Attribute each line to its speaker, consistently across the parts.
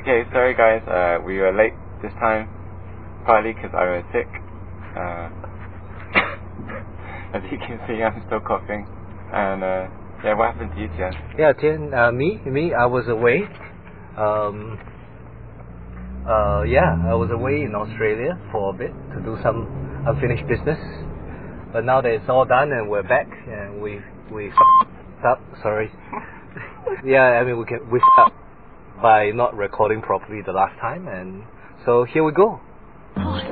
Speaker 1: Okay, sorry guys, we were late this time, partly because I was sick. As you can see, I'm still coughing. And yeah, what happened to you, Tian?
Speaker 2: Yeah, Tian, me, I was away. I was away in Australia for a bit to do some unfinished business. But now that it's all done and we're back, and we f***ed up. Sorry. Yeah, I mean we f***ed up by not recording properly the last time, and so here we go.
Speaker 3: Culture.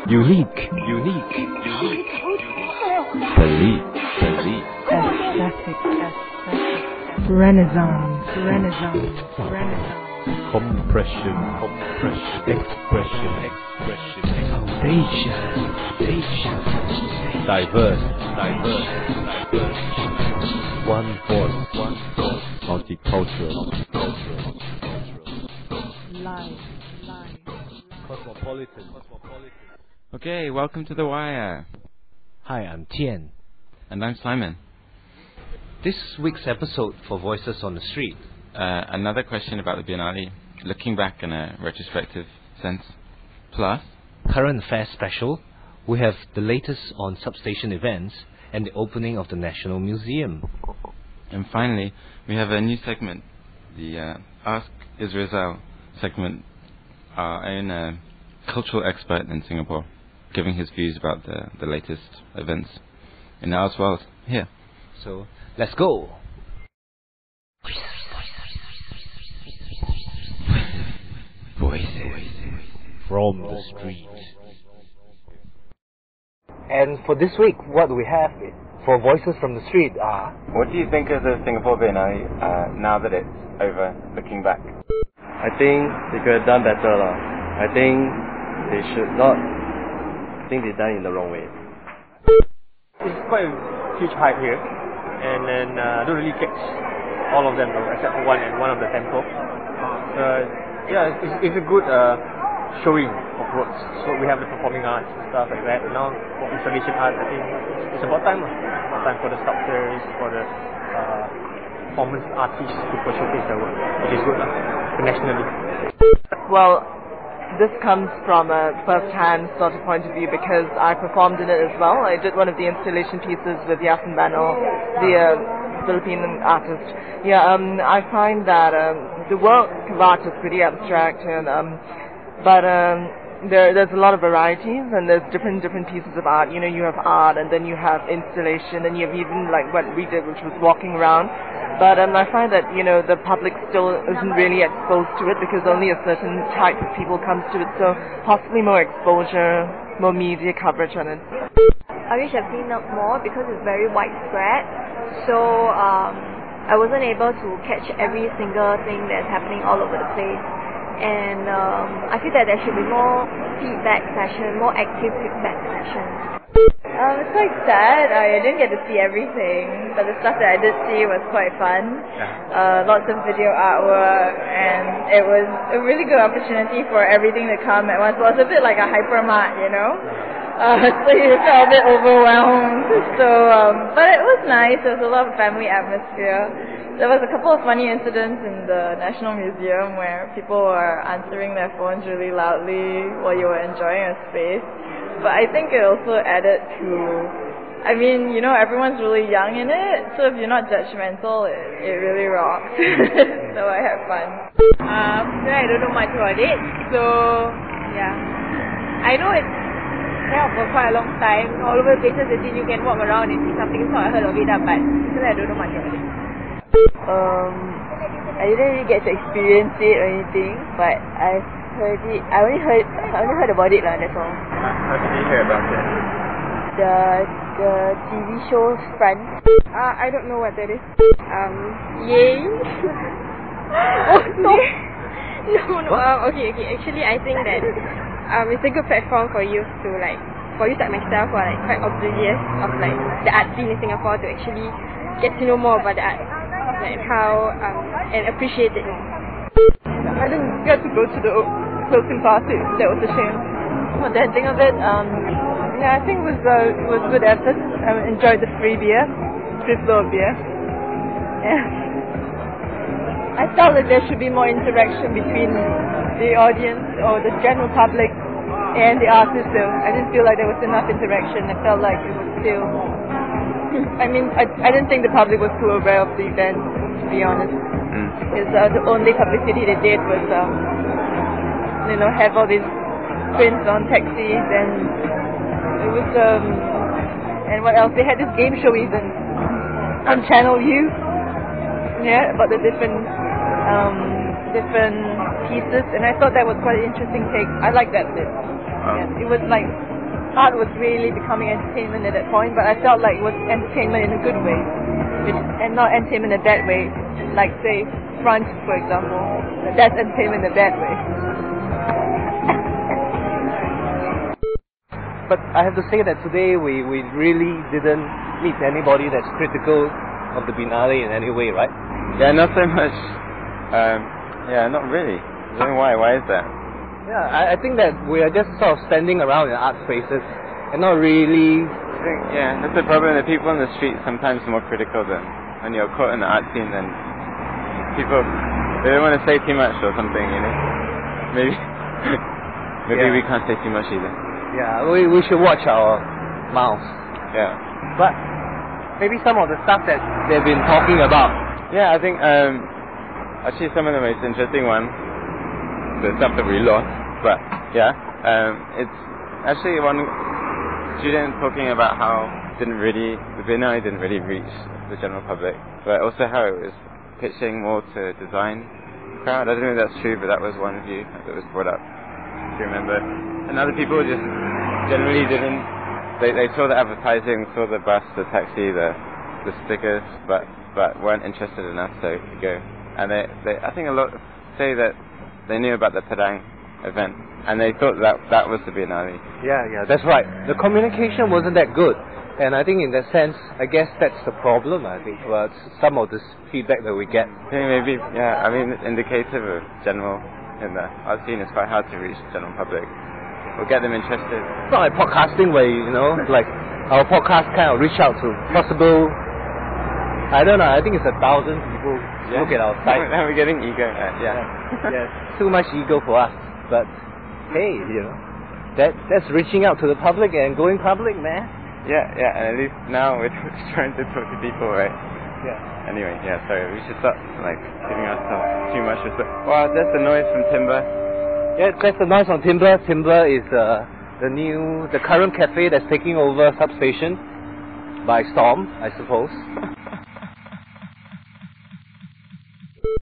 Speaker 3: Unique. Belief. Aesthetic. Renaissance. Compression. Expression. Audacious. Diverse. One voice. Multicultural. Live.
Speaker 2: Cosmopolitan.
Speaker 1: Okay, welcome to The Wire.
Speaker 2: Hi, I'm Tian.
Speaker 1: And I'm Simon.
Speaker 2: This week's episode for Voices on the Street.
Speaker 1: Another question about the Biennale, looking back in a retrospective sense. Plus,
Speaker 2: Current Affairs Special, we have the latest on substation events and the opening of the National Museum.
Speaker 1: And finally, we have a new segment, the Ask Israel segment, our own cultural expert in Singapore, giving his views about the latest events in the arts world here.
Speaker 2: So, let's go!
Speaker 3: Voices from the street.
Speaker 2: And for this week, what we have for Voices from the Street are...
Speaker 1: What do you think of the Singapore Biennale now that it's over, looking back?
Speaker 4: I think they could have done better lah. I think they should not. I think they done it in the wrong way.
Speaker 5: It's quite a huge hype here, and then I don't really catch all of them though, except for one of the temple. Yeah, it's a good showing of works. So we have the performing arts and stuff like that. Now for installation art, I think it's about time lah. About time for the sculptors, for the performance artists to showcase their work, which is good lah, nationally.
Speaker 6: Well, this comes from a first-hand sort of point of view because I performed in it as well. I did one of the installation pieces with Yasin Banal, the Philippine artist. Yeah, I find that the work of art is pretty abstract, and but there's a lot of varieties, and there's different pieces of art. You know, you have art, and then you have installation, and you have even like what we did, which was walking around. But I find that, you know, the public still isn't really exposed to it because only a certain type of people comes to it. So possibly more exposure, more media coverage on it.
Speaker 7: I wish I've seen it more because it's very widespread. So I wasn't able to catch every single thing that's happening all over the place. And I feel that there should be more feedback sessions, more active feedback sessions.
Speaker 8: It's quite sad. I didn't get to see everything, but the stuff that I did see was quite fun. Lots of video artwork, and it was a really good opportunity for everything to come at once. It was a bit like a hypermart, you know? So you felt a bit overwhelmed. So, but it was nice. There was a lot of family atmosphere. There was a couple of funny incidents in the National Museum where people were answering their phones really loudly while you were enjoying a space. But I think it also added to, I mean, you know, everyone's really young in it, so if you're not judgmental, it really rocks. So I had fun. I don't know much about it, so yeah. I know it's held for quite a long time, all over the places that you can walk around and see something, so I heard of it, but I don't know much about it. I didn't really get to experience it or anything, but I've heard it. I only heard about it lah. That's all.
Speaker 1: How did you hear about it?
Speaker 8: The TV show Friends.
Speaker 7: I don't know what that is.
Speaker 8: Yay!
Speaker 7: Oh no! No. Okay. Actually, I think that it's a good platform for youth to for youth like myself who are quite oblivious of the art scene in Singapore to actually get to know more about the art, how and appreciate it more.
Speaker 8: I didn't get to go to the closing party. That was a shame. What did I think of it? Yeah, I think it was good effort. I enjoyed the free beer.
Speaker 6: free flow of beer. Yeah. I felt that there should be more interaction between the audience or the general public and the artists though. I didn't feel like there was enough interaction. I felt like it was still... I mean, I didn't think the public was too aware of the event, to be honest. Because the only publicity they did was, have all these prints on taxis and it was, and what else? They had this game show even on Channel U. Yeah, about the different pieces, and I thought that was quite an interesting take. I like that bit. Yeah, it was like art was really becoming entertainment at that point, but I felt like it was entertainment in a good way, and not entertainment in a bad way. Like say France, for example, that's entertainment in a bad way.
Speaker 2: But I have to say that today we really didn't meet anybody that's critical of the Biennale in any way, right?
Speaker 1: Yeah, not so much. Yeah, not really. I don't know why. Why is that?
Speaker 2: Yeah, I think that we are just sort of standing around in art spaces and not really...
Speaker 1: I think, yeah, that's the problem. The people on the street sometimes are more critical than when you're caught in the art scene. Then people, they don't want to say too much or something, you know? Maybe we can't say too much either.
Speaker 2: Yeah, we should watch our mouths.
Speaker 1: Yeah.
Speaker 2: But maybe some of the stuff that they've been talking about.
Speaker 1: Yeah, I think actually some of the most interesting ones, the stuff that we lost, but yeah, it's actually one student talking about how the Biennale didn't really reach the general public, but also how it was pitching more to design crowd. I don't know if that's true, but that was one view that was brought up, if you remember. And other people just generally didn't, they saw the advertising, saw the bus, the taxi, the stickers, but weren't interested enough to go. And they I think a lot say that they knew about the Padang event and they thought that was the Biennale.
Speaker 2: Yeah, that's right. The communication wasn't that good, and I think in that sense, I guess that's the problem. I think some of this feedback that we get.
Speaker 1: I think maybe, yeah, I mean, indicative of general in the art scene, it's quite hard to reach the general public or get them interested.
Speaker 2: It's not like podcasting where like our podcast kind of reach out to possible. I don't know. I think it's 1,000 people look at our site.
Speaker 1: Now we're getting ego. Yeah.
Speaker 2: Too much ego for us. But hey, that's reaching out to the public and going public, man.
Speaker 1: Yeah. And at least now we're trying to talk to people, right?
Speaker 2: Yeah.
Speaker 1: Anyway, yeah. Sorry, we should stop giving ourselves too much respect. Wow, that's the noise from Timber.
Speaker 2: Yeah, that's the noise from Timber. Timber is the current cafe that's taking over Substation by storm, I suppose.